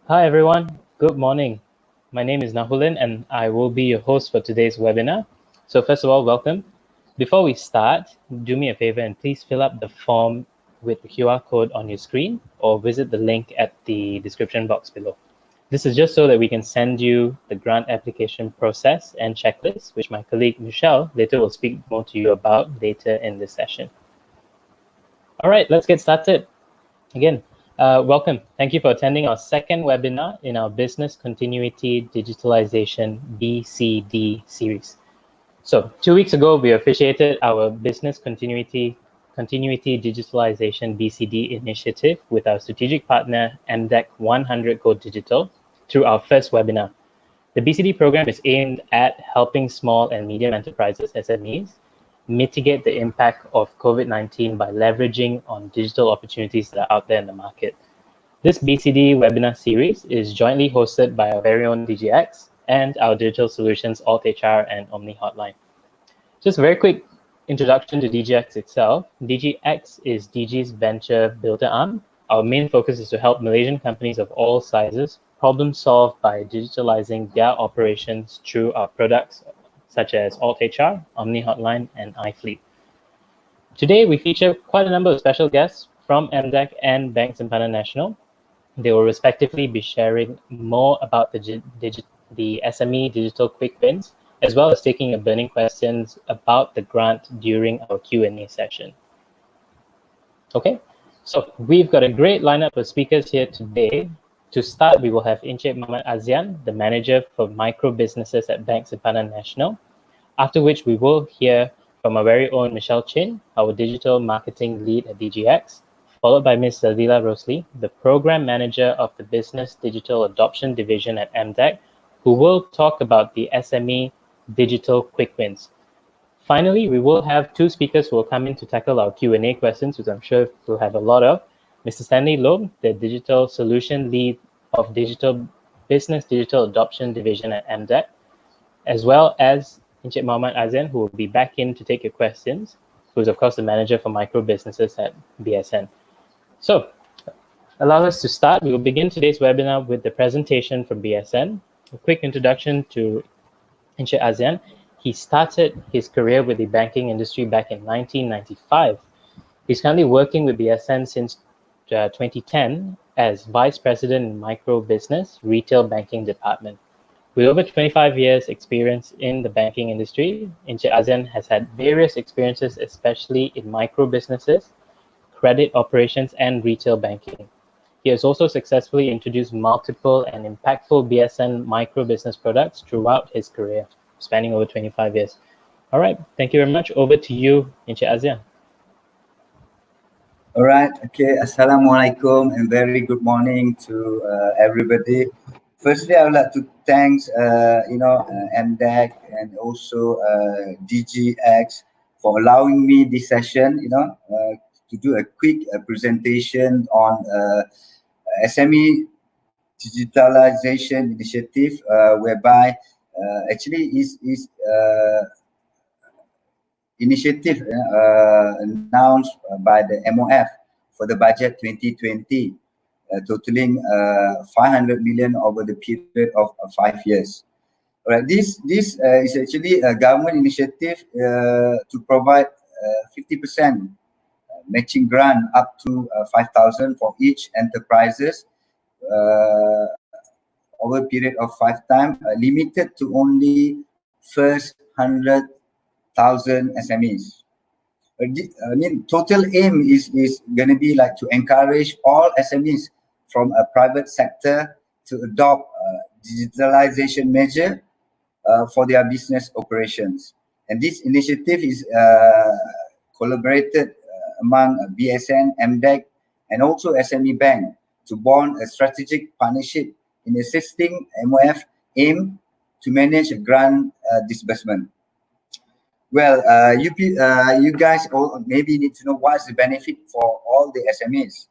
Hi everyone, good morning. My name is Nahulin and I will be your host for today's webinar. So first of all, welcome. Before we start, do me a favor and please fill up the form with the QR code on your screen or visit the link at the description box below. This is just so that we can send you the grant application process and checklist, which my colleague Michelle later will speak more to you about later in this session. All right, let's get started. Again, welcome. Thank you for attending our second webinar in our Business Continuity Digitalisation BCD series. So 2 weeks ago, we officiated our Business Continuity Digitalisation BCD initiative with our strategic partner MDEC 100 Go Digital through our first webinar. The BCD program is aimed at helping small and medium enterprises, SMEs, mitigate the impact of COVID-19 by leveraging on digital opportunities that are out there in the market. This BCD webinar series is jointly hosted by our very own DGX and our digital solutions altHR and Omni Hotline. Just a very quick introduction to DGX itself. DGX is Digi's venture builder arm. Our main focus is to help Malaysian companies of all sizes problem solve by digitalizing their operations through our products such as altHR, Omni Hotline, and iFleet. Today, we feature quite a number of special guests from MDEC and Bank Simpanan Nasional. They will respectively be sharing more about the SME Digital Quick Wins, as well as taking your burning questions about the grant during our Q&A session. Okay, so we've got a great lineup of speakers here today. To start, we will have Encik Muhammad Azian, the manager for micro businesses at Bank Simpanan Nasional, after which we will hear from our very own Michelle Chin, our digital marketing lead at DGX, followed by Ms. Zalila Rosli, the program manager of the Business Digital Adoption Division at MDEC, who will talk about the SME Digital Quick Wins. Finally, we will have two speakers who will come in to tackle our Q&A questions, which I'm sure we'll have a lot of. Mr. Stanley Loeb, the Digital Solution Lead of Business Digital Adoption Division at MDEC, as well as Encik Muhammad Azian, who will be back in to take your questions, who is of course the manager for micro businesses at BSN. So, allow us to start. We will begin today's webinar with the presentation from BSN. A quick introduction to Encik Azian. He started his career with the banking industry back in 1995. He's currently working with BSN since 2010 as Vice President in Micro Business Retail Banking Department. With over 25 years experience in the banking industry, Encik Azian has had various experiences, especially in micro businesses, credit operations, and retail banking. He has also successfully introduced multiple and impactful BSN micro business products throughout his career, spanning over 25 years. All right, thank you very much. Over to you, Encik Azian. All right, okay. Assalamualaikum and very good morning to everybody. Firstly, I would like to thank MDEC and also DGX for allowing me this session, to do a quick presentation on SME Digitalisation Initiative, whereby actually is initiative announced by the MOF for the budget 2020, totaling 500 million over the period of 5 years. All right, this is actually a government initiative to provide 50% matching grant up to 5,000 for each enterprises over a period of 5 times, limited to only first 100,000 SMEs. I mean, total aim is going to be like to encourage all SMEs from a private sector to adopt digitalization measure for their business operations. And this initiative is collaborated among BSN, MDEC, and also SME Bank to bond a strategic partnership in assisting MOF aim to manage a grant disbursement. Well, you guys all maybe need to know what's the benefit for all the SMEs.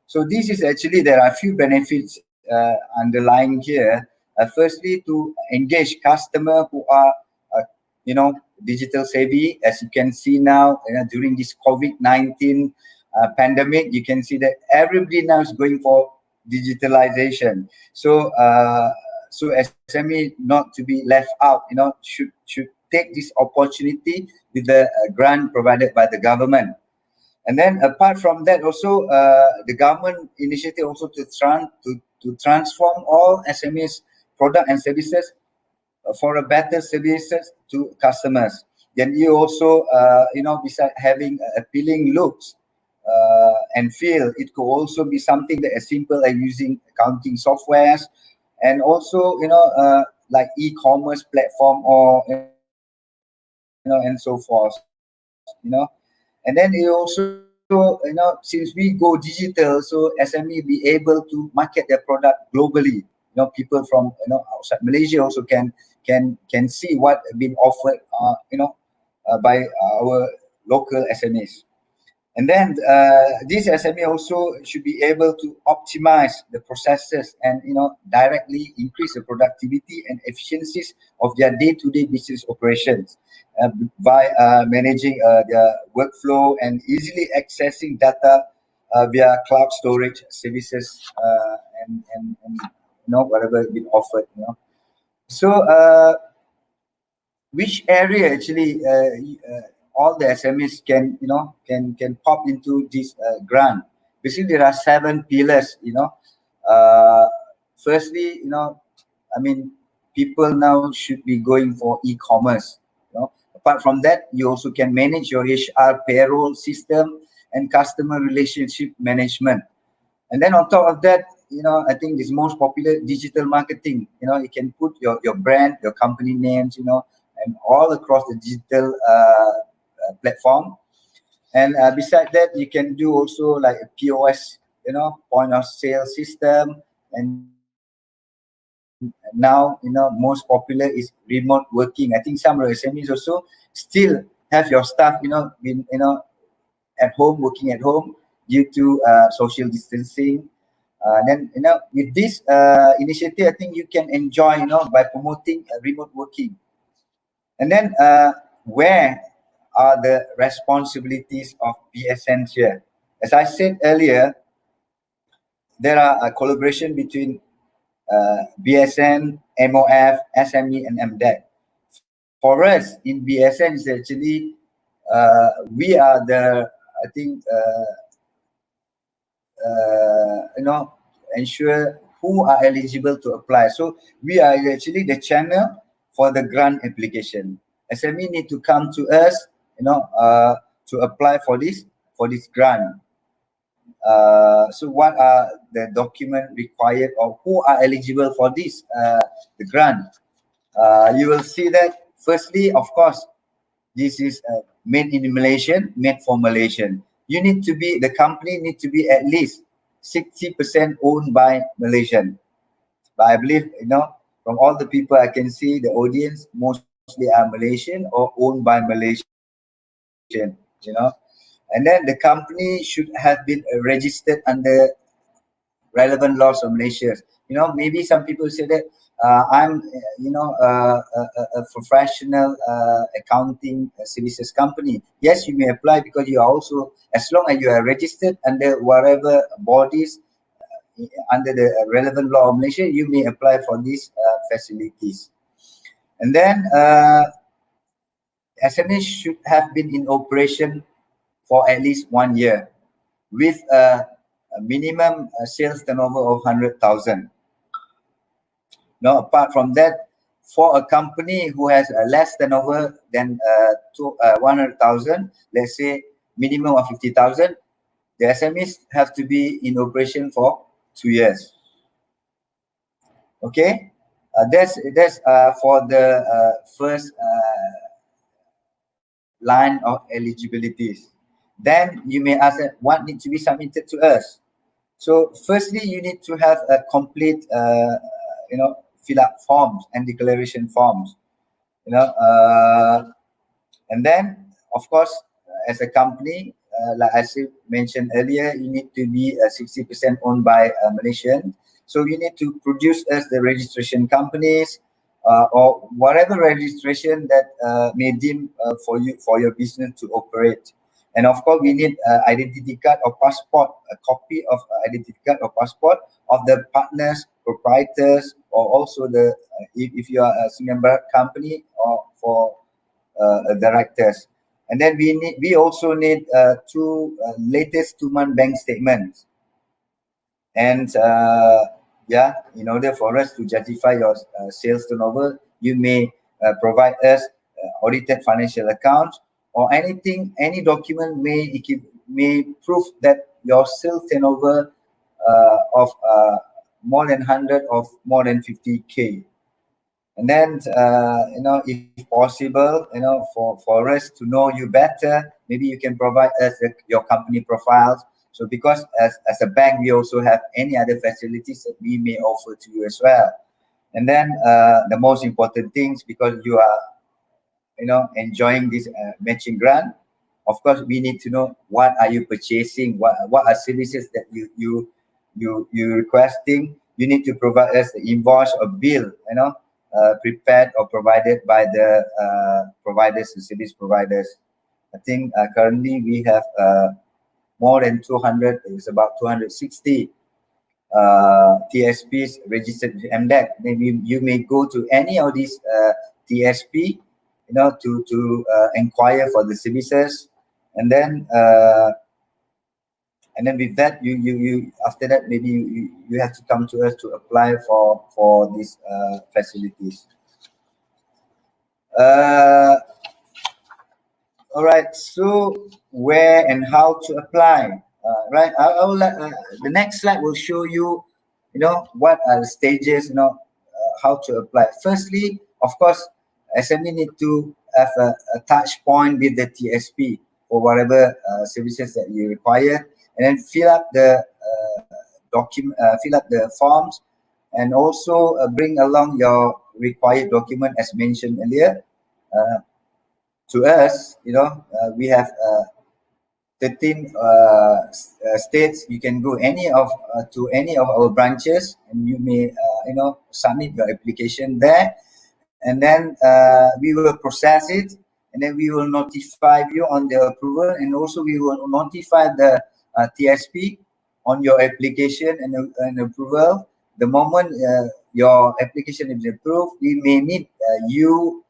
So this is actually, there are a few benefits underlying here. Firstly, to engage customers who are, digital savvy. As you can see now, during this COVID-19 pandemic, you can see that everybody now is going for digitalization. So so SME not to be left out, should take this opportunity with the grant provided by the government. And then apart from that, also the government initiative also to transform all SMEs product and services for a better services to customers. Then you also, besides having appealing looks and feel, it could also be something that as simple as using accounting softwares, and also, like e-commerce platform, or and so forth. And then it also, since we go digital, so SME be able to market their product globally. People from outside Malaysia also can see what been offered, by our local SMEs. And then this SME also should be able to optimize the processes and directly increase the productivity and efficiencies of their day-to-day business operations by managing their workflow and easily accessing data via cloud storage services, and whatever has been offered. So which area actually all the SMEs can pop into this grant? Basically, there are 7 pillars. Firstly, I mean, people now should be going for e-commerce. Apart from that, you also can manage your HR payroll system and customer relationship management. And then on top of that, I think this most popular digital marketing. You can put your brand, your company names, and all across the digital platform. And besides that, you can do also like a POS, point of sale system. And now, most popular is remote working. I think some of the SMEs also still have your staff, been, at home, working at home due to social distancing. Then, with this initiative, I think you can enjoy, by promoting remote working. And then where are the responsibilities of BSN here? As I said earlier, there are a collaboration between BSN, MOF, SME, and MDEC. For us in BSN, is actually we are the, I think, ensure who are eligible to apply. So we are actually the channel for the grant application. SME need to come to us, to apply for this grant. So what are the document required, or who are eligible for this the grant? You will see that firstly, of course, this is made in Malaysian, made for Malaysian. The company need to be at least 60% owned by Malaysian. But I believe, from all the people I can see, the audience mostly are Malaysian or owned by Malaysian, And then the company should have been registered under relevant laws of Malaysia. Maybe some people say that I'm, a professional accounting services company. Yes, you may apply because you are also, as long as you are registered under whatever bodies under the relevant law of Malaysia, you may apply for these facilities. And then SMEs should have been in operation for at least 1 year with a minimum sales turnover of 100,000. Now, apart from that, for a company who has a less turnover than 100,000, let's say minimum of 50,000, the SMEs have to be in operation for 2 years. Okay, that's for the first line of eligibilities. Then you may ask what needs to be submitted to us. So firstly, you need to have a complete, fill up forms and declaration forms, and then of course, as a company, like I mentioned earlier, you need to be 60% owned by Malaysian. So you need to produce us the registration companies, or whatever registration that may deem for your business to operate. And of course, we need identity card or passport, a copy of identity card or passport of the partners, proprietors, or also the if you are a member company or for directors. And then we also need latest 2-month bank statements. And yeah, in order for us to justify your sales turnover, you may provide us audited financial accounts or any document may prove that your sales turnover of more than 100 or more than 50K. And then, if possible, for us to know you better, maybe you can provide us your company profiles. So because as a bank, we also have any other facilities that we may offer to you as well. And then the most important things, because you are, enjoying this matching grant, of course, we need to know what are you purchasing, what are services that you requesting. You need to provide us the invoice or bill, prepared or provided by the providers, the service providers. I think currently we have more than 200, it's about 260 TSPs registered with MDEC. Maybe you may go to any of these TSP, to inquire for the services, and then with that, you after that maybe you have to come to us to apply for these facilities. All right. So where and how to apply? Right. I will the next slide will show you, what are the stages, how to apply. Firstly, of course, SME need to have a touch point with the TSP for whatever services that you require, and then fill up the fill up the forms, and also bring along your required document as mentioned earlier. To us, we have 13 states. You can go to any of our branches, and you may submit your application there, and then we will process it, and then we will notify you on the approval, and also we will notify the TSP on your application and approval. The moment your application is approved, we may need you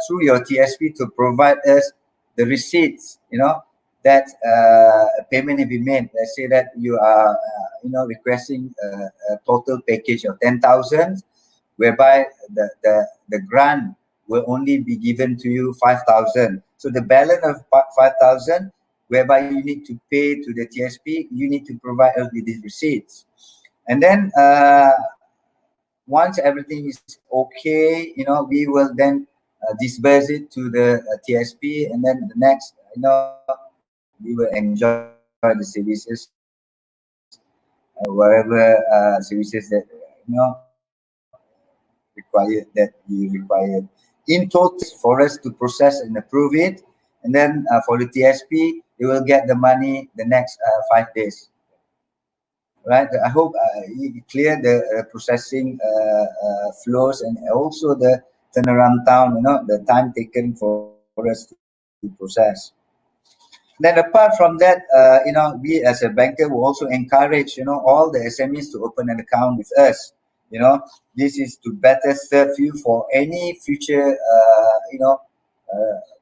through your TSP to provide us the receipts, that payment have been made. Let's say that you are, requesting a total package of 10,000, whereby the grant will only be given to you 5,000. So the balance of 5,000, whereby you need to pay to the TSP, you need to provide us with these receipts. And then once everything is okay, we will then disperse it to the TSP, and then the next, we will enjoy the services, whatever services that you require. In total, for us to process and approve it, and then for the TSP, they will get the money the next 5 days. Right? I hope you clear the processing flows, and also the turnaround time, the time taken for us to process. Then apart from that, we as a banker will also encourage, all the SMEs to open an account with us. This is to better serve you for any future,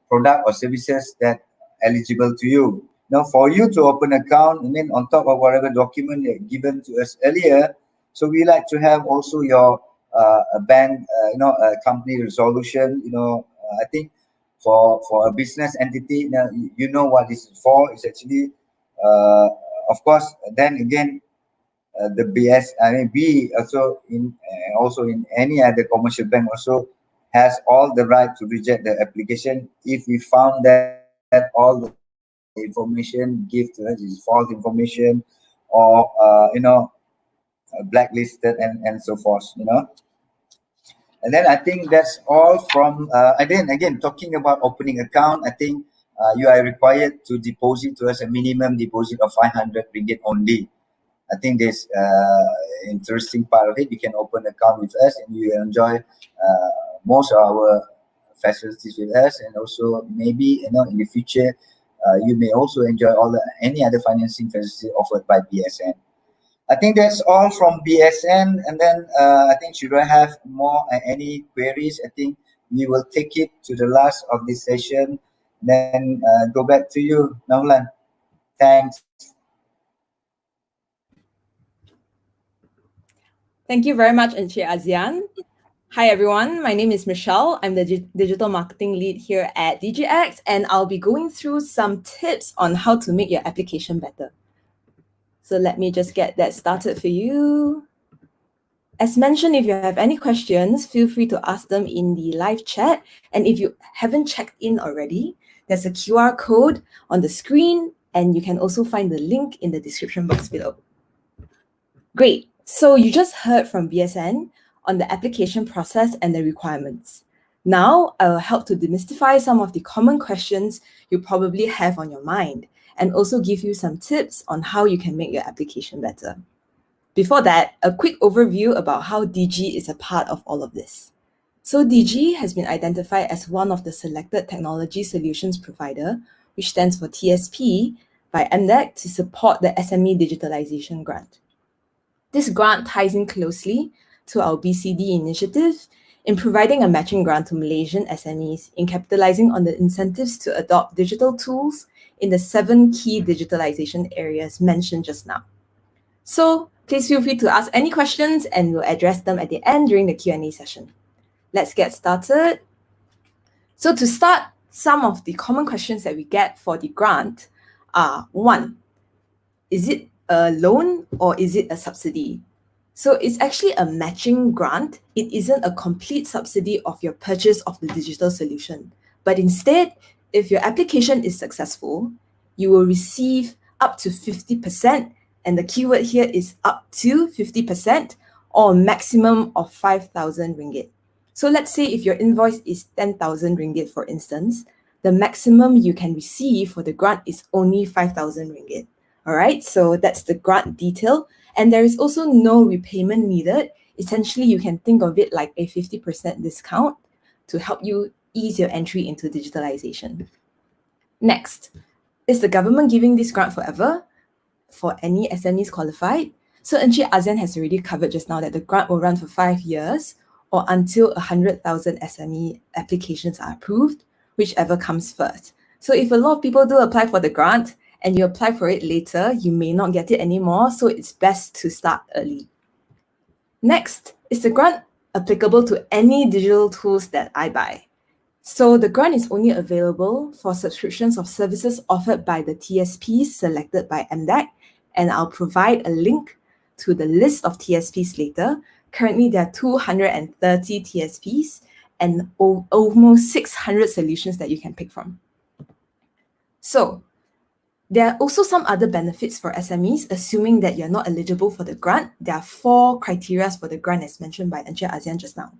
product or services that eligible to you. Now, for you to open an account, and then on top of whatever document you given to us earlier, so we like to have also your bank, company resolution. I think for a business entity, you know what this is for. It's actually, of course, then again, the we also in any other commercial bank also has all the right to reject the application if we found that all the information give to us is false information, or blacklisted and so forth. And then I think that's all from again talking about opening account. I think you are required to deposit to us a minimum deposit of 500 ringgit only. I think this interesting part of it. You can open an account with us, and you enjoy most of our facilities with us, and also maybe in the future you may also enjoy any other financing facility offered by BSN. I think that's all from BSN, and then I think should I have more any queries, I think we will take it to the last of this session, then go back to you, Nahulan. Thanks. Thank you very much, Encik Azian. Hi everyone, my name is Michelle. I'm the Digital Marketing Lead here at DGX, and I'll be going through some tips on how to make your application better. So let me just get that started for you. As mentioned, if you have any questions, feel free to ask them in the live chat. And if you haven't checked in already, there's a QR code on the screen, and you can also find the link in the description box below. Great. So you just heard from BSN on the application process and the requirements. Now, I will help to demystify some of the common questions you probably have on your mind, and also give you some tips on how you can make your application better. Before that, a quick overview about how Digi is a part of all of this. So Digi has been identified as one of the selected technology solutions provider, which stands for TSP, by MDEC to support the SME Digitalisation Grant. This grant ties in closely to our BCD initiative in providing a matching grant to Malaysian SMEs in capitalising on the incentives to adopt digital tools in the 7 key digitalisation areas mentioned just now. So please feel free to ask any questions and we'll address them at the end during the Q&A session. Let's get started. So to start, some of the common questions that we get for the grant are: 1, is it a loan or is it a subsidy? So it's actually a matching grant. It isn't a complete subsidy of your purchase of the digital solution. But instead, if your application is successful, you will receive up to 50%, and the keyword here is up to 50%, or a maximum of 5,000 ringgit. So let's say if your invoice is 10,000 ringgit, for instance, the maximum you can receive for the grant is only 5,000 ringgit. All right, so that's the grant detail. And there is also no repayment needed. Essentially, you can think of it like a 50% discount to help you ease your entry into digitalization. Next, is the government giving this grant forever for any SMEs qualified? So Encik Azian has already covered just now that the grant will run for 5 years or until 100,000 SME applications are approved, whichever comes first. So if a lot of people do apply for the grant, and you apply for it later, you may not get it anymore, so it's best to start early. Next, is the grant applicable to any digital tools that I buy? So the grant is only available for subscriptions of services offered by the TSPs selected by MDEC, and I'll provide a link to the list of TSPs later. Currently, there are 230 TSPs and almost 600 solutions that you can pick from. So, there are also some other benefits for SMEs, assuming that you're not eligible for the grant. There are 4 criteria for the grant as mentioned by Encik Azian just now.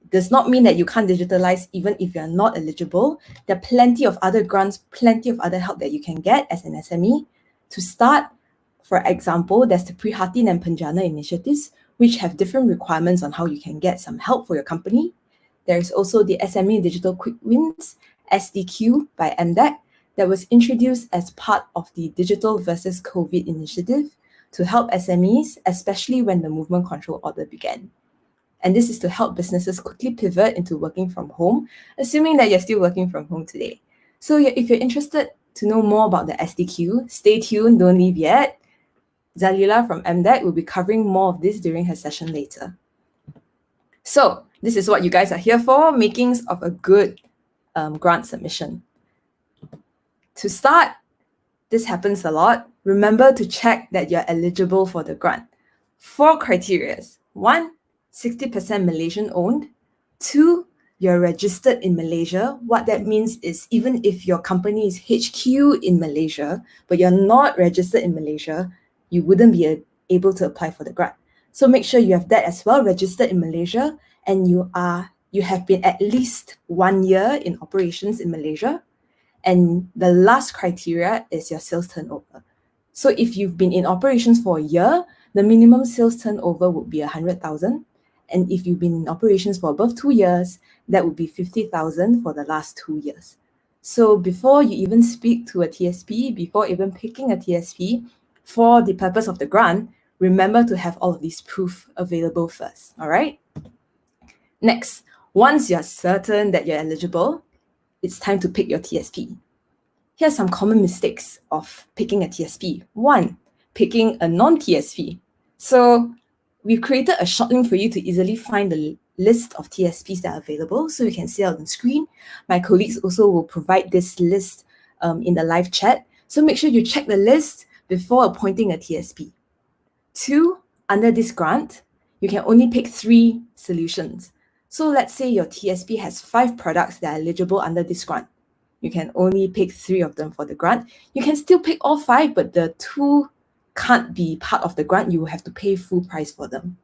It does not mean that you can't digitalize even if you're not eligible. There are plenty of other grants, plenty of other help that you can get as an SME. To start, for example, there's the Prihatin and Penjana initiatives, which have different requirements on how you can get some help for your company. There is also the SME Digital Quick Wins, SDQ by MDEC, that was introduced as part of the Digital versus COVID initiative to help SMEs, especially when the movement control order began. And this is to help businesses quickly pivot into working from home, assuming that you're still working from home today. So if you're interested to know more about the SDQ, stay tuned, don't leave yet. Zalila from MDEC will be covering more of this during her session later. So this is what you guys are here for, makings of a good grant submission. To start, this happens a lot. Remember to check that you're eligible for the grant. 4 criteria. 1, 60% Malaysian owned. 2, you're registered in Malaysia. What that means is even if your company is HQ in Malaysia, but you're not registered in Malaysia, you wouldn't be able to apply for the grant. So make sure you have that as well, registered in Malaysia, and you have been at least 1 year in operations in Malaysia. And the last criteria is your sales turnover. So if you've been in operations for a year, the minimum sales turnover would be 100,000. And if you've been in operations for above 2 years, that would be 50,000 for the last 2 years. So before you even speak to a TSP, before even picking a TSP, for the purpose of the grant, remember to have all of these proof available first, all right? Next, once you're certain that you're eligible, it's time to pick your TSP. Here are some common mistakes of picking a TSP. One, picking a non-TSP. So we've created a short link for you to easily find the list of TSPs that are available, so you can see it on the screen. My colleagues also will provide this list in the live chat. So make sure you check the list before appointing a TSP. Two, under this grant, you can only pick 3 solutions. So let's say your TSP has 5 products that are eligible under this grant. You can only pick 3 of them for the grant. You can still pick all 5, but the 2 can't be part of the grant. You will have to pay full price for them.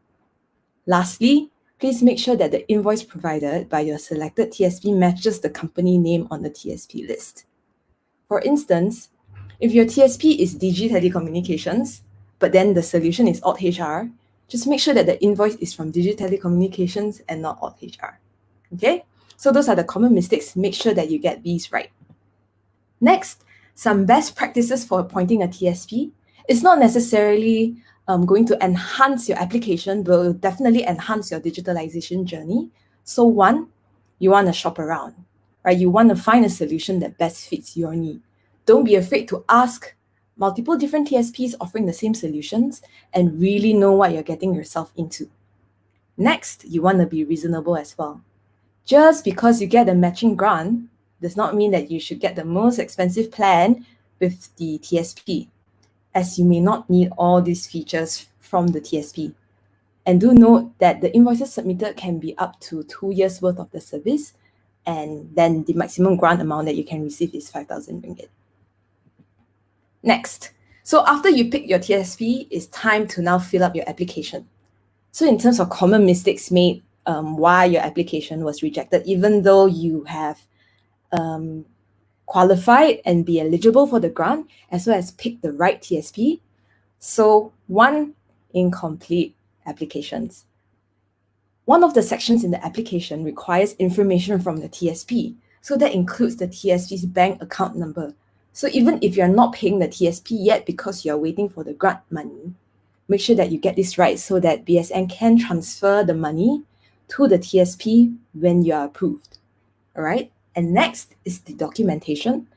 Lastly, please make sure that the invoice provided by your selected TSP matches the company name on the TSP list. For instance, if your TSP is Digi Telecommunications, but then the solution is altHR, just make sure that the invoice is from Digi Telecommunications and not altHR. Okay? So those are the common mistakes. Make sure that you get these right. Next, some best practices for appointing a TSP. It's not necessarily going to enhance your application, but will definitely enhance your digitalization journey. So one, you want to shop around, right? You want to find a solution that best fits your need. Don't be afraid to ask multiple different TSPs offering the same solutions and really know what you're getting yourself into. Next, you want to be reasonable as well. Just because you get a matching grant does not mean that you should get the most expensive plan with the TSP, as you may not need all these features from the TSP. And do note that the invoices submitted can be up to 2 years worth of the service, and then the maximum grant amount that you can receive is 5,000 ringgit. Next, so after you pick your TSP, it's time to now fill up your application. So in terms of common mistakes made, why your application was rejected, even though you have qualified and be eligible for the grant, as well as pick the right TSP. So one, incomplete applications. One of the sections in the application requires information from the TSP. So that includes the TSP's bank account number. So even if you're not paying the TSP yet because you're waiting for the grant money, make sure that you get this right so that BSN can transfer the money to the TSP when you are approved. All right. And next is the documentation.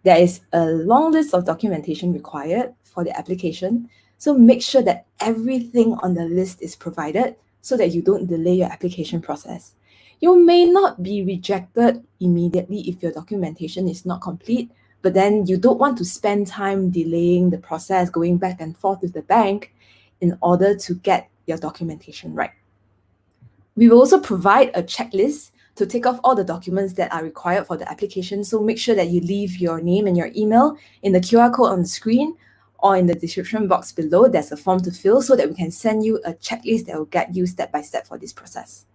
There is a long list of documentation required for the application. So make sure that everything on the list is provided so that you don't delay your application process. You may not be rejected immediately if your documentation is not complete, but then you don't want to spend time delaying the process, going back and forth with the bank in order to get your documentation right. We will also provide a checklist to take off all the documents that are required for the application. So make sure that you leave your name and your email in the QR code on the screen or in the description box below. There's a form to fill so that we can send you a checklist that will guide you step by step for this process.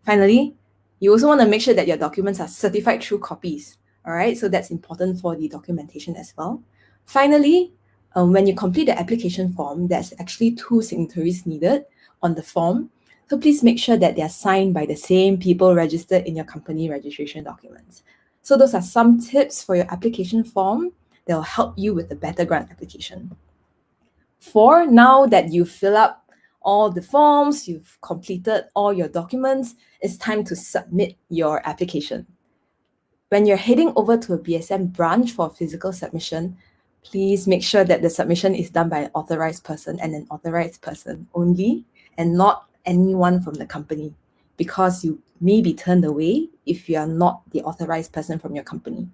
Finally, you also want to make sure that your documents are certified true copies. All right, so that's important for the documentation as well. Finally, when you complete the application form, there's actually 2 signatories needed on the form. So please make sure that they are signed by the same people registered in your company registration documents. So those are some tips for your application form that will help you with a better grant application. 4, now that you fill up all the forms, you've completed all your documents, it's time to submit your application. When you're heading over to a BSN branch for physical submission, please make sure that the submission is done by an authorized person and an authorized person only, and not anyone from the company, because you may be turned away if you are not the authorized person from your company.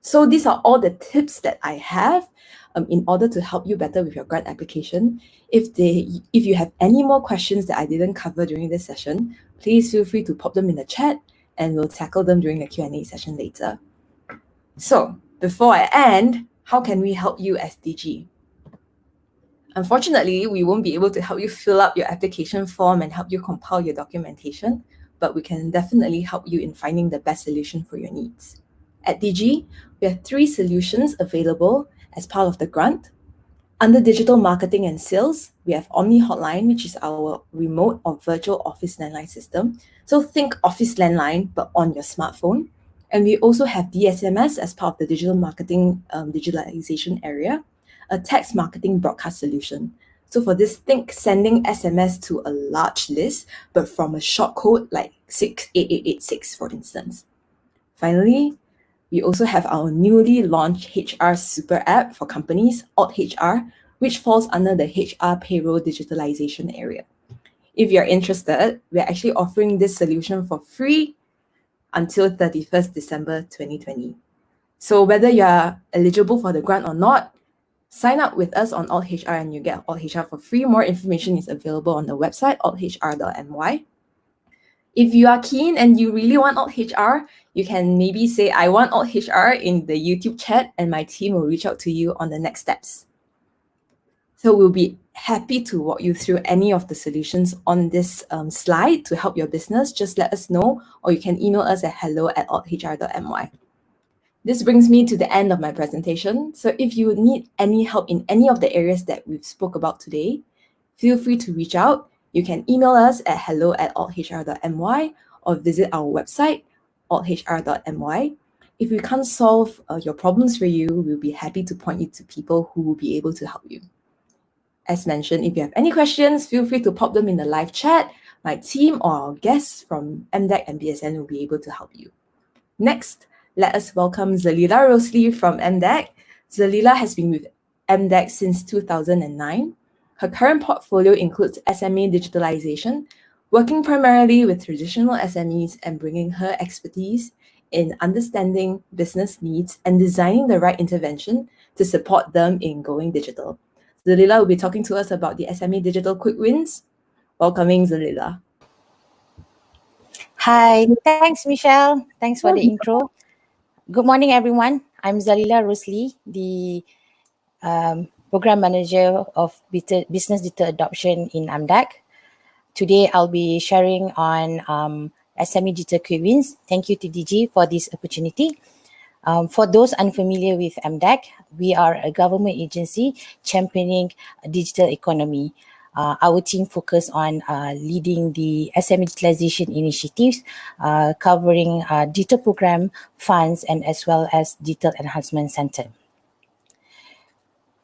So these are all the tips that I have in order to help you better with your grant application. If you have any more questions that I didn't cover during this session, please feel free to pop them in the chat and we'll tackle them during the Q&A session later. So before I end, how can we help you as Digi? Unfortunately, we won't be able to help you fill up your application form and help you compile your documentation, but we can definitely help you in finding the best solution for your needs. At Digi, we have 3 solutions available as part of the grant. Under digital marketing and sales, we have Omni Hotline, which is our remote or virtual office landline system. So think office landline, but on your smartphone. And we also have DSMS as part of the digital marketing digitalization area, a text marketing broadcast solution. So for this, think sending SMS to a large list, but from a short code like 68886, for instance. Finally, we also have our newly launched HR super app for companies, altHR, which falls under the HR payroll digitalization area. If you're interested, we're actually offering this solution for free until 31st December 2020. So whether you're eligible for the grant or not, sign up with us on altHR and you get altHR for free. More information is available on the website althr.my. If you are keen and you really want altHR, you can maybe say, I want altHR in the YouTube chat, and my team will reach out to you on the next steps. So we'll be happy to walk you through any of the solutions on this slide to help your business. Just let us know, or you can email us at hello@althr.my. This brings me to the end of my presentation. So if you need any help in any of the areas that we've spoke about today, feel free to reach out. You can email us at hello@althr.my or visit our website, althr.my. If we can't solve your problems for you, we'll be happy to point you to people who will be able to help you. As mentioned, if you have any questions, feel free to pop them in the live chat. My team or our guests from MDEC and BSN will be able to help you. Next, let us welcome Zalila Rosli from MDEC. Zalila has been with MDEC since 2009. Her current portfolio includes SME Digitalisation, working primarily with traditional SMEs and bringing her expertise in understanding business needs and designing the right intervention to support them in going digital. Zalila will be talking to us about the SME Digital Quick Wins. Welcoming Zalila. Hi, thanks Michelle. Thanks for the intro. Good morning everyone. I'm Zalila Rosli, the Program Manager of Business Digital Adoption in MDEC. Today I'll be sharing on SME Digital Quick Wins. Thank you to Digi for this opportunity. For those unfamiliar with MDEC, we are a government agency championing a digital economy. Our team focus on leading the SME digitalization initiatives, covering digital program funds and as well as digital enhancement center.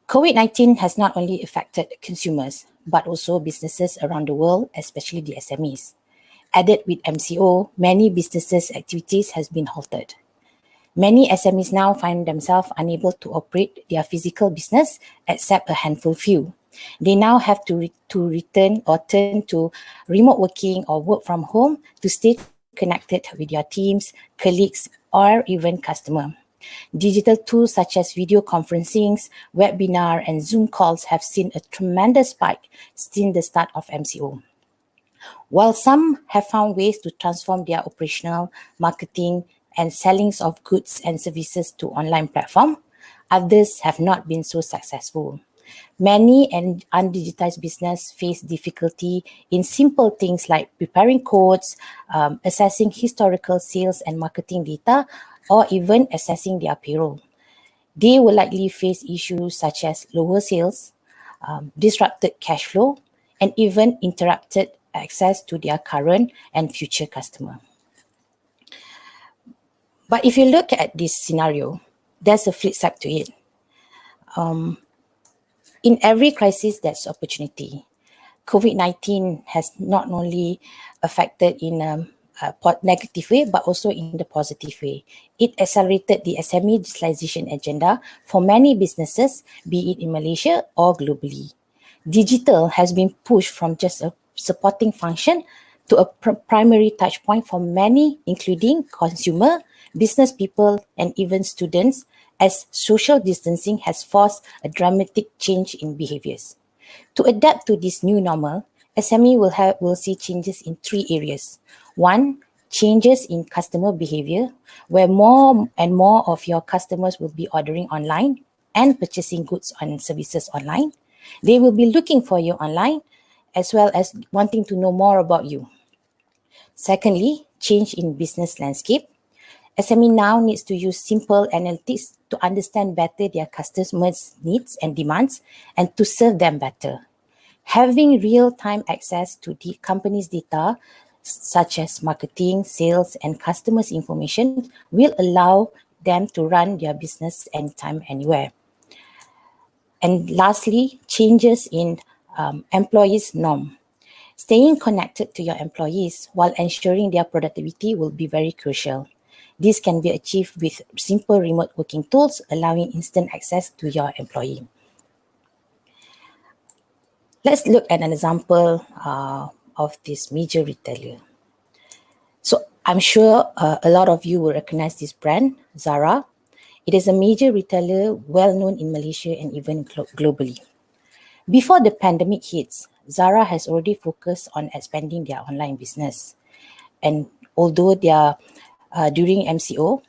COVID-19 has not only affected consumers, but also businesses around the world, especially the SMEs. Added with MCO, many businesses' activities has been halted. Many SMEs now find themselves unable to operate their physical business except a handful few. They now have to return or turn to remote working or work from home to stay connected with their teams, colleagues, or even customer. Digital tools such as video conferencing, webinar, and Zoom calls have seen a tremendous spike since the start of MCO. While some have found ways to transform their operational, marketing, and sellings of goods and services to online platform, others have not been so successful. Many undigitized business face difficulty in simple things like preparing codes, assessing historical sales and marketing data, or even assessing their payroll. They will likely face issues such as lower sales, disrupted cash flow, and even interrupted access to their current and future customer. But if you look at this scenario, there's a flip side to it. In every crisis, there's opportunity. COVID-19 has not only affected in a negative way, but also in the positive way. It accelerated the SME digitalization agenda for many businesses, be it in Malaysia or globally. Digital has been pushed from just a supporting function to a primary touch point for many, including consumer, business people, and even students, as social distancing has forced a dramatic change in behaviors. To adapt to this new normal, SME will see changes in three areas. One, changes in customer behavior, where more and more of your customers will be ordering online and purchasing goods and services online. They will be looking for you online, as well as wanting to know more about you. Secondly, change in business landscape. SME now needs to use simple analytics to understand better their customers' needs and demands and to serve them better. Having real-time access to the company's data such as marketing, sales, and customers' information will allow them to run their business anytime, anywhere. And lastly, changes in employees' norm. Staying connected to your employees while ensuring their productivity will be very crucial. This can be achieved with simple remote working tools, allowing instant access to your employee. Let's look at an example of this major retailer. So I'm sure a lot of you will recognize this brand, Zara. It is a major retailer well known in Malaysia and even globally. Before the pandemic hits, Zara has already focused on expanding their online business. And although during MCO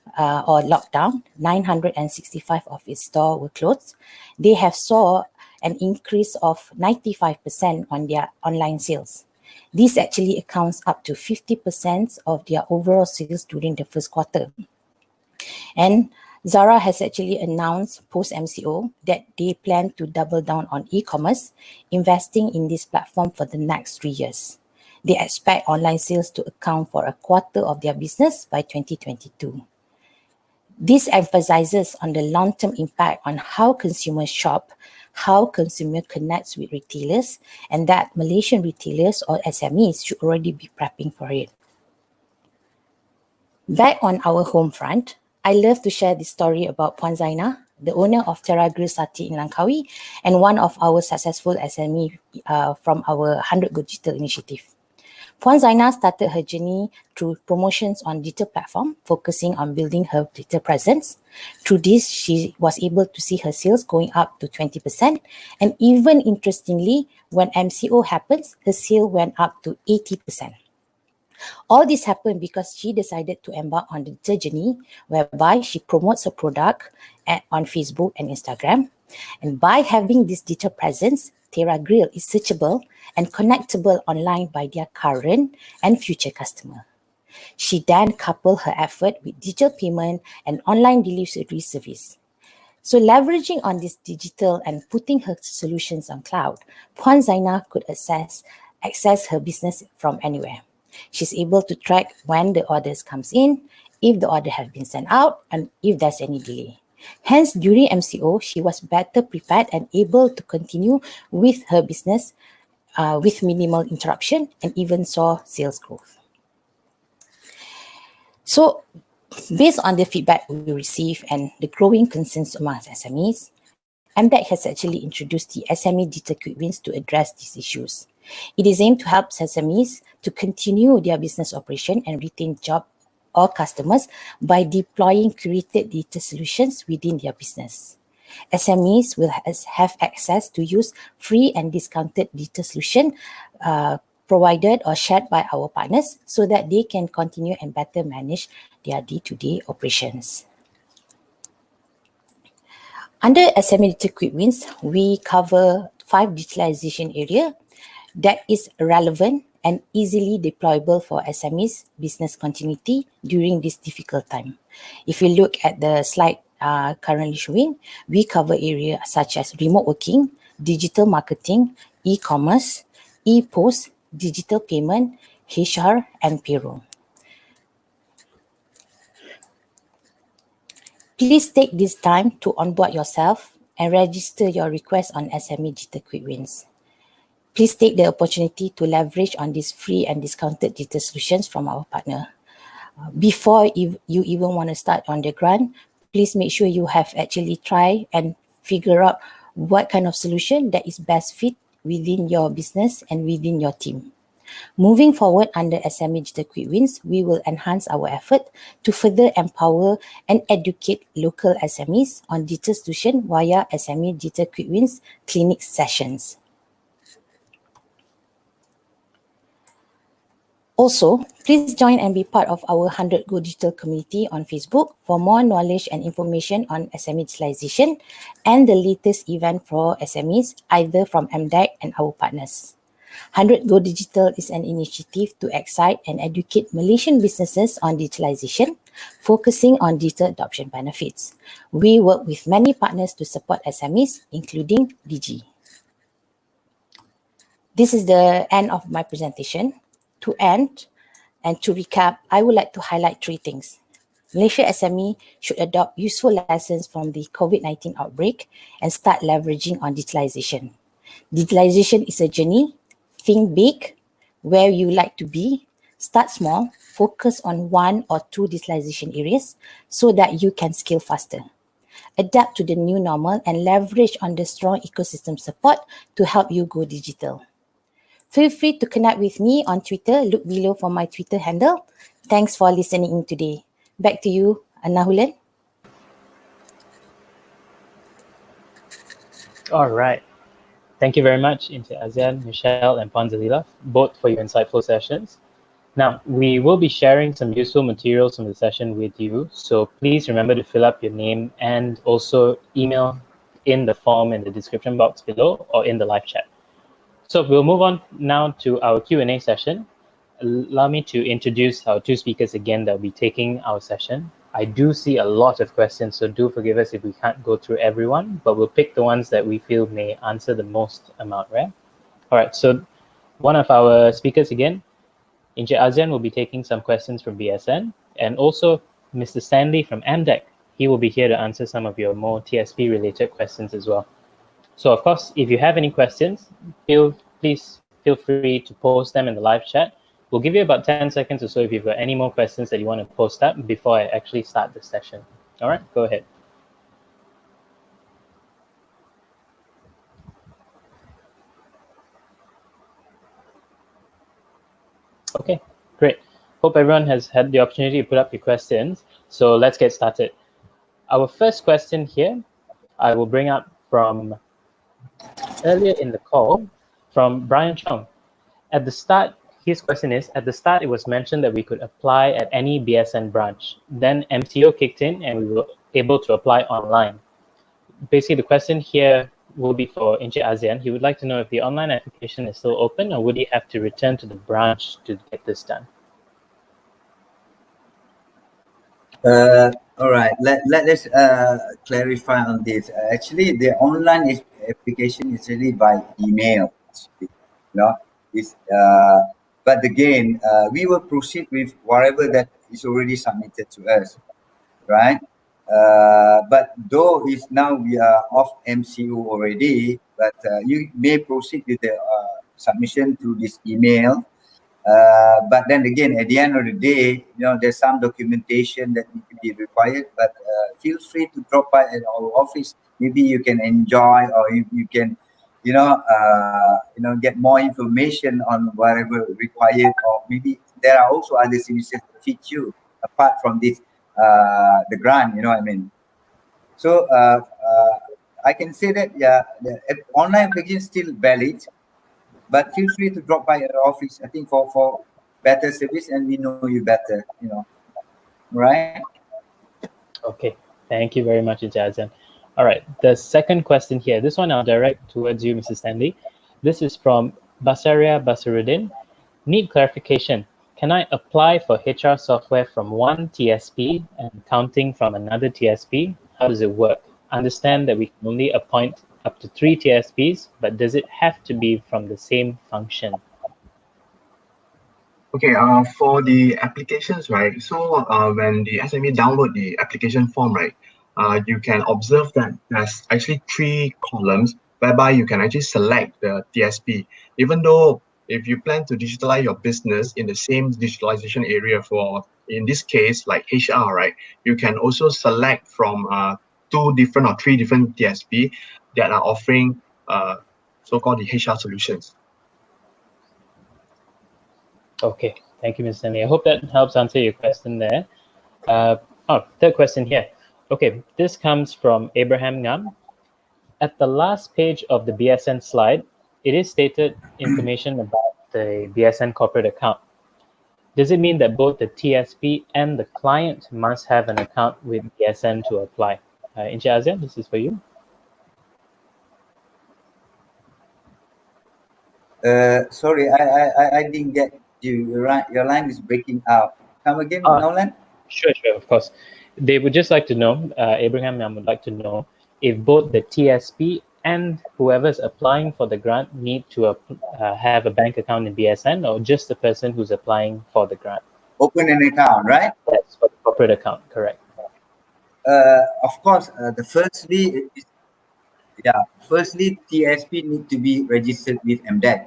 or lockdown, 965 of its stores were closed, they have saw an increase of 95% on their online sales. This actually accounts up to 50% of their overall sales during the first quarter. And Zara has actually announced post-MCO that they plan to double down on e-commerce, investing in this platform for the next 3 years. They expect online sales to account for a quarter of their business by 2022. This emphasizes on the long-term impact on how consumers shop, how consumers connect with retailers, and that Malaysian retailers or SMEs should already be prepping for it. Back on our home front, I love to share this story about Puan Zainah, the owner of Terra Grill Sati in Langkawi and one of our successful SME from our 100 Go Digital initiative. Puan Zainah started her journey through promotions on digital platform, focusing on building her digital presence. Through this, she was able to see her sales going up to 20%. And even interestingly, when MCO happens, her sale went up to 80%. All this happened because she decided to embark on the digital journey whereby she promotes her product on Facebook and Instagram. And by having this digital presence, Terra Grill is searchable and connectable online by their current and future customer. She then coupled her effort with digital payment and online delivery service. So leveraging on this digital and putting her solutions on cloud, Puan Zainah could access her business from anywhere. She's able to track when the orders comes in, if the order has been sent out, and if there's any delay. Hence, during MCO, she was better prepared and able to continue with her business with minimal interruption and even saw sales growth. So, based on the feedback we receive and the growing concerns amongst SMEs, MDEC has actually introduced the SME Digital Quick Wins to address these issues. It is aimed to help SMEs to continue their business operation and retain job or customers by deploying curated digital solutions within their business. SMEs will have access to use free and discounted digital solution provided or shared by our partners so that they can continue and better manage their day-to-day operations. Under SME Digital Quick Wins, we cover 5 digitalization areas that is relevant and easily deployable for SMEs business continuity during this difficult time. If you look at the slide currently showing, we cover areas such as remote working, digital marketing, e-commerce, e-post, digital payment, HR, and payroll. Please take this time to onboard yourself and register your request on SME Digital Quick Wins. Please take the opportunity to leverage on these free and discounted digital solutions from our partner. Before you even want to start on the grant, please make sure you have actually tried and figure out what kind of solution that is best fit within your business and within your team. Moving forward under SME Digital Quick Wins, we will enhance our effort to further empower and educate local SMEs on digital solution via SME Digital Quick Wins clinic sessions. Also, please join and be part of our 100 Go Digital community on Facebook for more knowledge and information on SME digitalization and the latest event for SMEs, either from MDEC and our partners. 100 Go Digital is an initiative to excite and educate Malaysian businesses on digitalization, focusing on digital adoption benefits. We work with many partners to support SMEs, including Digi. This is the end of my presentation. To end, And to recap, I would like to highlight 3 things. Malaysia SME should adopt useful lessons from the COVID-19 outbreak and start leveraging on digitalization. Digitalization is a journey. Think big, where you like to be. Start small, focus on 1 or 2 digitalization areas so that you can scale faster. Adapt to the new normal and leverage on the strong ecosystem support to help you go digital. Feel free to connect with me on Twitter. Look below for my Twitter handle. Thanks for listening in today. Back to you, Nahulan. All right. Thank you very much, Encik Azian, Michelle, and Panzalila, both for your insightful sessions. Now, we will be sharing some useful materials from the session with you, so please remember to fill up your name and also email in the form in the description box below or in the live chat. So we'll move on now to our Q&A session. Allow me to introduce our 2 speakers again that will be taking our session. I do see a lot of questions, so do forgive us if we can't go through everyone, but we'll pick the ones that we feel may answer the most amount, right? All right, so one of our speakers again, Encik Azian, will be taking some questions from BSN, and also Mr. Stanley from MDEC. He will be here to answer some of your more TSP related questions as well. So of course, if you have any questions, please feel free to post them in the live chat. We'll give you about 10 seconds or so if you've got any more questions that you want to post up before I actually start the session. All right, go ahead. Okay, great. Hope everyone has had the opportunity to put up your questions. So let's get started. Our first question here, I will bring up from earlier in the call from Brian Chong. At the start, his question is, at the start, it was mentioned that we could apply at any BSN branch. Then MCO kicked in and we were able to apply online. Basically, the question here will be for Encik Azian. He would like to know if the online application is still open or would he have to return to the branch to get this done? All right, let's clarify on this. Actually, the online application is really by email. You know, but again, we will proceed with whatever that is already submitted to us, right? But though it's now we are off MCO already, but you may proceed with the submission through this email. But then again, at the end of the day, there's some documentation that need to be required. But feel free to drop by at our office. Maybe you can enjoy, or you can, get more information on whatever required. Or maybe there are also other services that fit you apart from this, the grant. You know what I mean? So I can say that the online application is still valid. But feel free to drop by at the office, I think, for better service, and we know you better, right? Okay, thank you very much, Encik Azian. All right, the second question here, this one I'll direct towards you, Mrs. Stanley. This is from Basaria Basaruddin. Need clarification. Can I apply for HR software from one TSP and accounting from another TSP? How does it work? Understand that we can only appoint up to 3 TSPs, but does it have to be from the same function? Okay, for the applications, right? So when the SME download the application form, right, you can observe that there's actually 3 columns whereby you can actually select the TSP. Even though if you plan to digitalize your business in the same digitalization area for, in this case, like HR, right, you can also select from 2 different or 3 different TSP that are offering so-called the HR solutions. Okay, thank you, Ms. Stanley. I hope that helps answer your question there. Third question here. Okay, this comes from Abraham Ngam. At the last page of the BSN slide, it is stated information about the BSN corporate account. Does it mean that both the TSP and the client must have an account with BSN to apply? Encik Azian, this is for you. Sorry, I didn't get you. Your line is breaking out. Come again, Nolan? Sure, of course. They would just like to know, Abraham would like to know, if both the TSP and whoever's applying for the grant need to have a bank account in BSN, or just the person who's applying for the grant. open an account, right? Yes, for the corporate account, correct. Of course, firstly, TSP need to be registered with MDEC.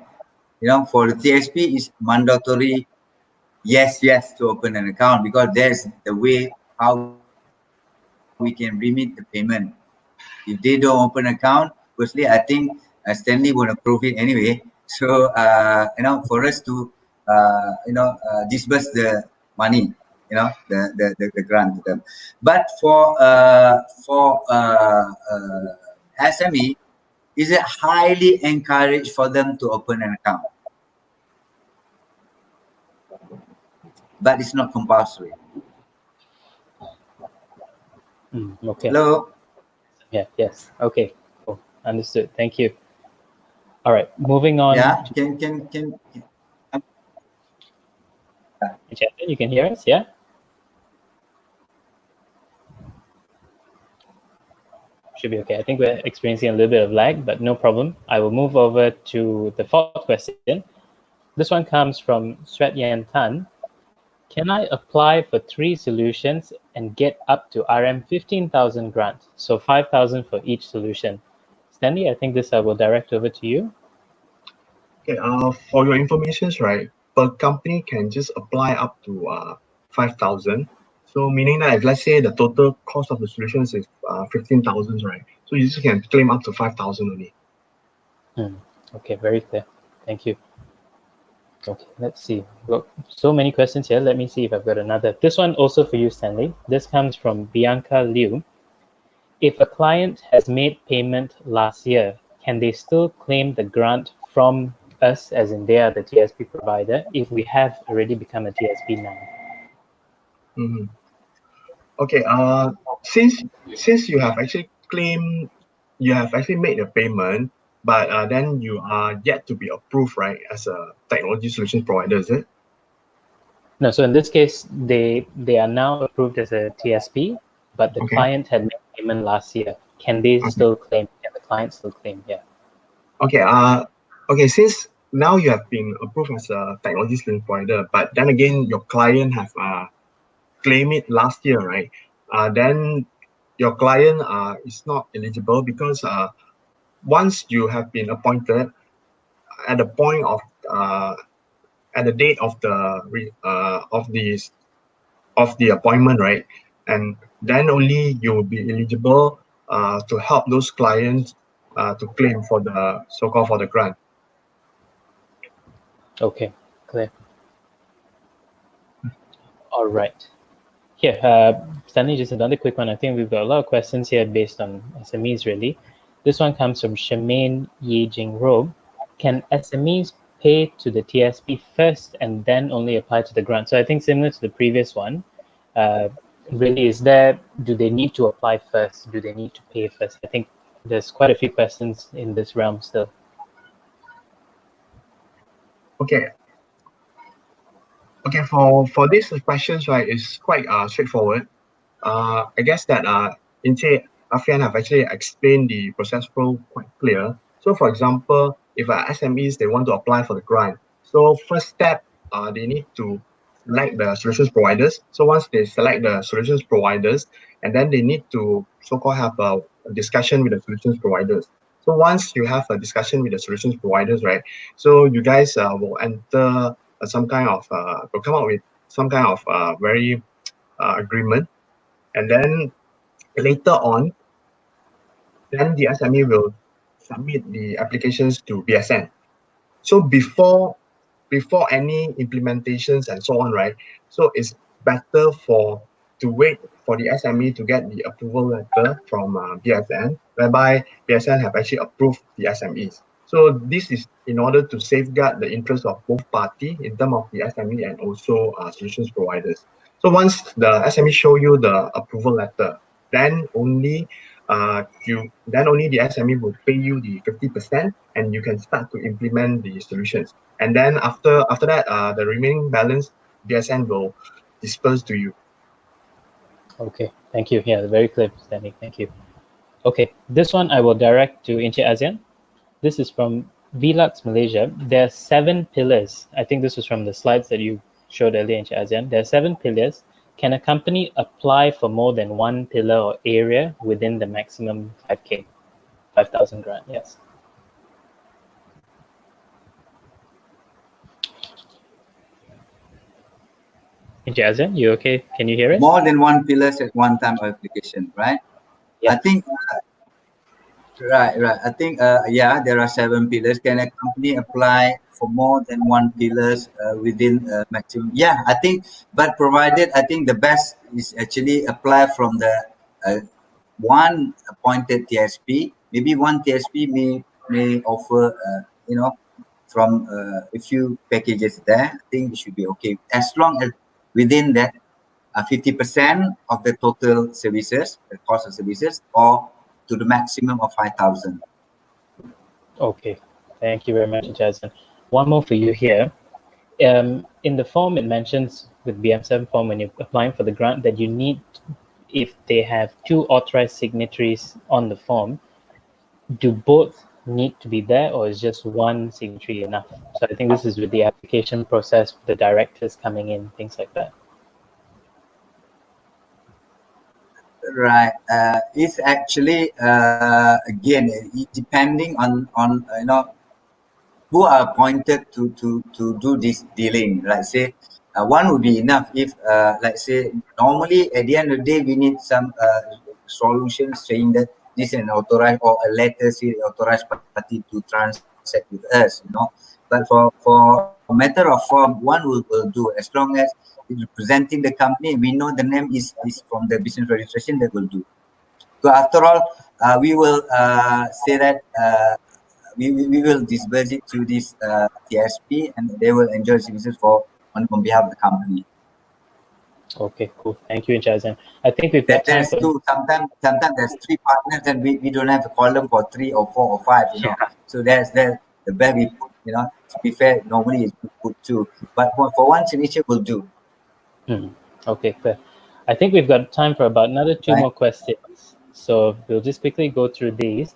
For the TSP, is mandatory. Yes, to open an account, because there's the way how we can remit the payment. If they don't open account, firstly, I think Stanley won't approve it anyway. So, for us to, disburse the money, the grant to them. But for SME, is it highly encouraged for them to open an account? But it's not compulsory. Okay. Hello? Yeah, yes. Okay, cool. Understood. Thank you. All right, moving on. Yeah, You can hear us, yeah? Should be okay. I think we're experiencing a little bit of lag, but no problem. I will move over to the fourth question. This one comes from Swet Yan Tan. Can I apply for 3 solutions and get up to RM 15,000 grant? So 5,000 for each solution. Stanley, I think this I will direct over to you. Okay, for your information, right, per company can just apply up to 5,000. So meaning that if let's say the total cost of the solutions is 15,000, right? So you just can claim up to 5,000 only. Okay, very clear. Thank you. Okay, let's see. Look, so many questions here. Let me see if I've got another. This one also for you, Stanley. This comes from Bianca Liu. If a client has made payment last year, can they still claim the grant from us, as in they are the TSP provider, if we have already become a TSP now? Okay, since you have actually made a payment, but then you are yet to be approved, right, as a technology solution provider, is it? No, so in this case, they are now approved as a TSP, but the client had made payment last year. Can they still claim? Can the client still claim? Yeah. Okay, since now you have been approved as a technology solution provider, but then again your client have claimed it last year, right? Then your client is not eligible because once you have been appointed at the point of at the date of the appointment, right? And then only you will be eligible to help those clients to claim for the so-called for the grant. Okay, clear. All right. Here, Stanley, just another quick one. I think we've got a lot of questions here based on SMEs, really. This one comes from Shemaine Yejing Robe. Can SMEs pay to the TSP first and then only apply to the grant? So I think similar to the previous one, really, do they need to apply first? Do they need to pay first? I think there's quite a few questions in this realm still. Okay, for these questions, right, it's quite straightforward. I guess that Inche, Afian have actually explained the process flow quite clear. So for example, if SMEs, they want to apply for the grant, so first step, they need to select the solutions providers. So once they select the solutions providers, and then they need to so-called have a discussion with the solutions providers. So once you have a discussion with the solutions providers, right, so you guys will enter will come up with some kind of very agreement, and then later on, then the SME will submit the applications to BSN. So before any implementations and so on, right? So it's better to wait for the SME to get the approval letter from BSN, whereby BSN have actually approved the SMEs. So this is in order to safeguard the interest of both parties in terms of the SME and also solutions providers. So once the SME show you the approval letter, then only the SME will pay you the 50%, and you can start to implement the solutions. And then after that, the remaining balance, BSN will disperse to you. Okay, thank you. Yeah, very clear, Stanley. Thank you. Okay, this one I will direct to Inche ASEAN. This is from VLux Malaysia. There are 7 pillars. I think this was from the slides that you showed earlier in ASEAN, there are 7 pillars. Can a company apply for more than one pillar or area within the maximum 5,000 grant? Yes. ASEAN, you okay? Can you hear us? More than one pillars at one time application, right? Yeah. I think right. I think yeah, there are 7 pillars. Can a company apply for more than one pillars within maximum? Yeah, I think, but provided, I think the best is actually apply from the one appointed TSP. Maybe one TSP may offer from a few packages there. I think it should be okay as long as within that 50% of the total services, the cost of services, or to the maximum of 5,000. Okay, thank you very much, Jason. One more for you here. In the form, it mentions with BM7 form when you're applying for the grant that you need, if they have 2 authorized signatories on the form, do both need to be there, or is just one signatory enough? So I think this is with the application process, the directors coming in, things like that. Right. It's actually again depending on who are appointed to do this dealing. Like say one would be enough if like say normally at the end of the day we need some solutions saying that this is an authorized or a letter say authorized party to transact with us, but for a matter of form, one will do as long as representing the company. We know the name is from the business registration, that will do. So after all, we will say that we will disburse it to this TSP, and they will enjoy services on behalf of the company. Okay, cool. Thank you, Jason. I think we've got time There's two. Sometimes there's 3 partners, and we don't have to call them for 3 or 4 or 5. Yeah. So there's the best we put. To be fair, normally it's put 2, but for one signature will do. Okay, fair. I think we've got time for about another 2 Right. more questions. So we'll just quickly go through these.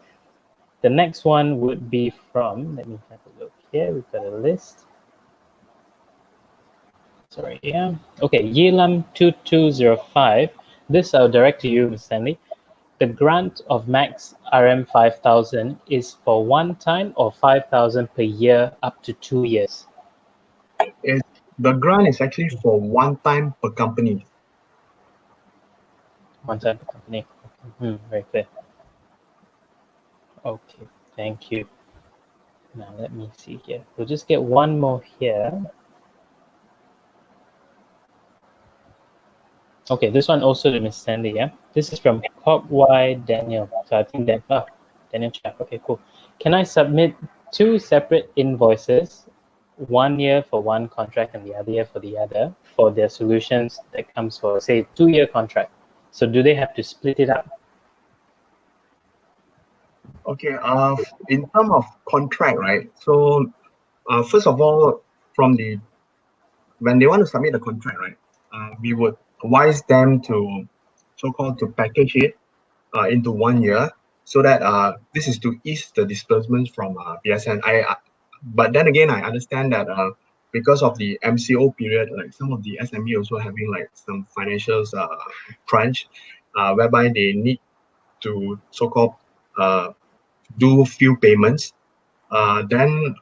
The next one would be from, let me have a look here. We've got a list. Sorry, yeah. Okay, Yelam2205. This I'll direct to you, Ms. Stanley. The grant of max RM 5,000 is for one time or 5,000 per year up to 2 years? The grant is actually for one time per company. One time per company. Very clear. Okay, thank you. Now let me see here. We'll just get one more here. Okay, this one also to Ms. Sandy, yeah? This is from Kok Y Daniel. So I think that, Daniel Chap. Okay, cool. Can I submit 2 separate invoices, 1 year for one contract and the other year for the other, for their solutions that comes for, say, 2-year contract? So do they have to split it up? Okay, in terms of contract, right? So first of all, when they want to submit the contract, right, we would advise them to so-called to package it into 1 year, so that this is to ease the disbursements from BSN. But then again, I understand that because of the MCO period, like some of the SME also having like some financials crunch, whereby they need to so-called do few payments. Then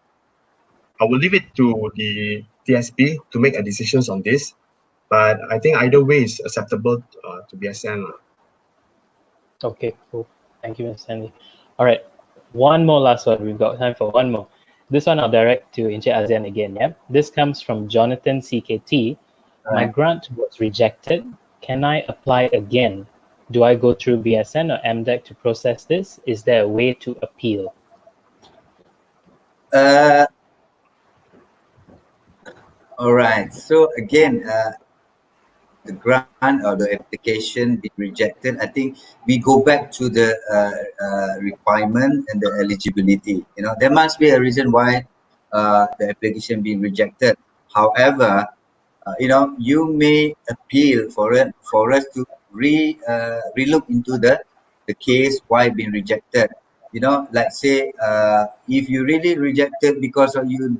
I will leave it to the TSP to make a decisions on this. But I think either way is acceptable to BSN. Okay, cool. Thank you, Ms. Sandy. All right, one more last one. We've got time for one more. This one I'll direct to Encik Azian again, yeah? This comes from Jonathan CKT. My grant was rejected. Can I apply again? Do I go through BSN or MDEC to process this? Is there a way to appeal? All right. So again, the grant or the application be rejected, I think we go back to the requirement and the eligibility. There must be a reason why the application being rejected. However, you may appeal for us to relook into the case why being rejected. Like say if you really rejected because of you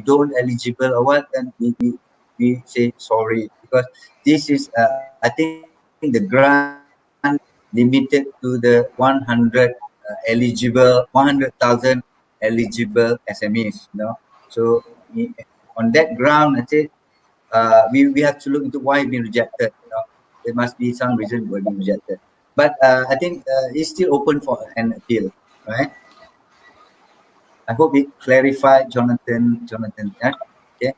don't eligible or what, then we say sorry, because this is, I think the grant limited to the 100,000 eligible SMEs, So on that ground, I say we have to look into why it's been rejected. There must be some reason why it's been rejected. But I think it's still open for an appeal, right? I hope it clarified, Jonathan. Yeah? Okay.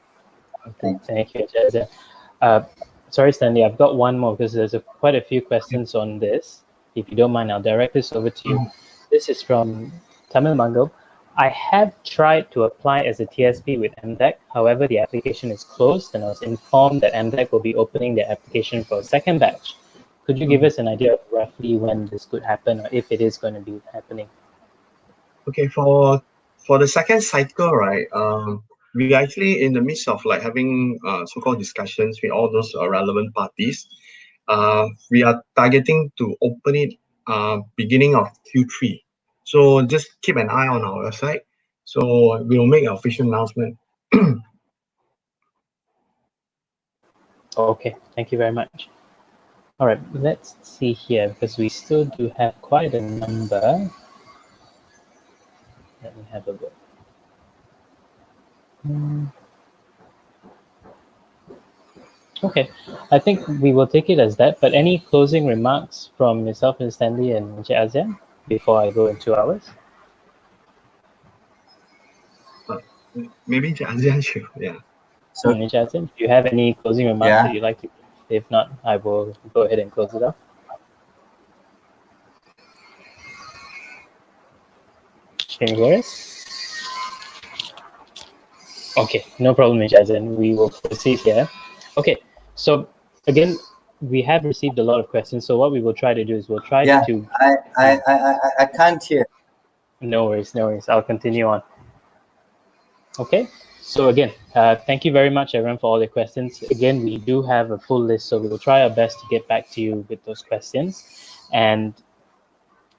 Thanks. Thank you, Jazza. Sorry, Stanley, I've got one more because there's quite a few questions on this. If you don't mind, I'll direct this over to you. This is from Tamil Mangal. I have tried to apply as a TSP with MDEC. However, the application is closed, and I was informed that MDEC will be opening the application for a second batch. Could you give us an idea of roughly when this could happen, or if it is going to be happening? Okay, for the second cycle, right? We are actually in the midst of like having so-called discussions with all those relevant parties. We are targeting to open it beginning of Q3. So just keep an eye on our website. So we will make an official announcement. Okay, thank you very much. All right, let's see here, because we still do have quite a number. Let me have a look. Okay, I think we will take it as that. But any closing remarks from yourself, Ms. Stanley and Encik Azian before I go into ours? Maybe Azian should, yeah. So, Encik Azian, do you have any closing remarks that you'd like to give? If not, I will go ahead and close it off. Can you hear us? Okay, no problem, Encik Azian. We will proceed here. Okay, so again, we have received a lot of questions. So what we will try to do is we'll try to. I can't hear. No worries, no worries. I'll continue on. Okay, so again, thank you very much, everyone, for all the questions. Again, we do have a full list, so we will try our best to get back to you with those questions. And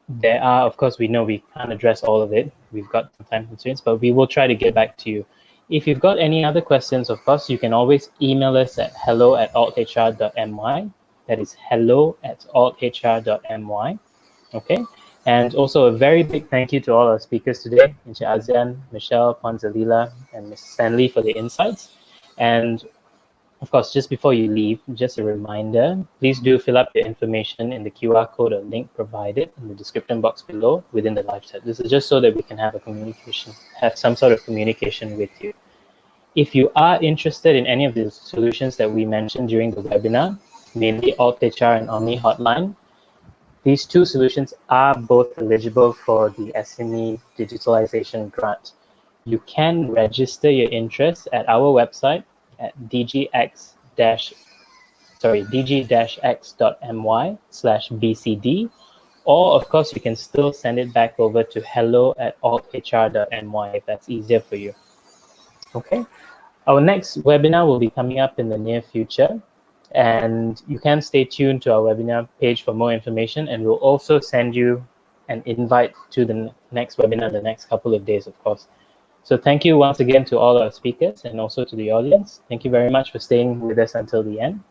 there are, of course, we know we can't address all of it. We've got some time constraints, but we will try to get back to you. If you've got any other questions, of course, you can always email us at hello@althr.my. That is hello@althr.my. Okay. And also a very big thank you to all our speakers today, Encik Azian, Michelle, Panzalila, and Ms. Stanley for the insights. And of course, just before you leave, just a reminder, please do fill up your information in the QR code or link provided in the description box below within the live chat. This is just so that we can have some sort of communication with you. If you are interested in any of the solutions that we mentioned during the webinar, mainly altHR and Omni Hotline, these two solutions are both eligible for the SME Digitalisation Grant. You can register your interest at our website at digi-x.my/bcd, or of course you can still send it back over to hello@althr.my if that's easier for you. Okay, our next webinar will be coming up in the near future, and you can stay tuned to our webinar page for more information, and we'll also send you an invite to the next webinar the next couple of days, of course. So thank you once again to all our speakers and also to the audience. Thank you very much for staying with us until the end.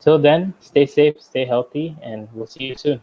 Till then, stay safe, stay healthy, and we'll see you soon.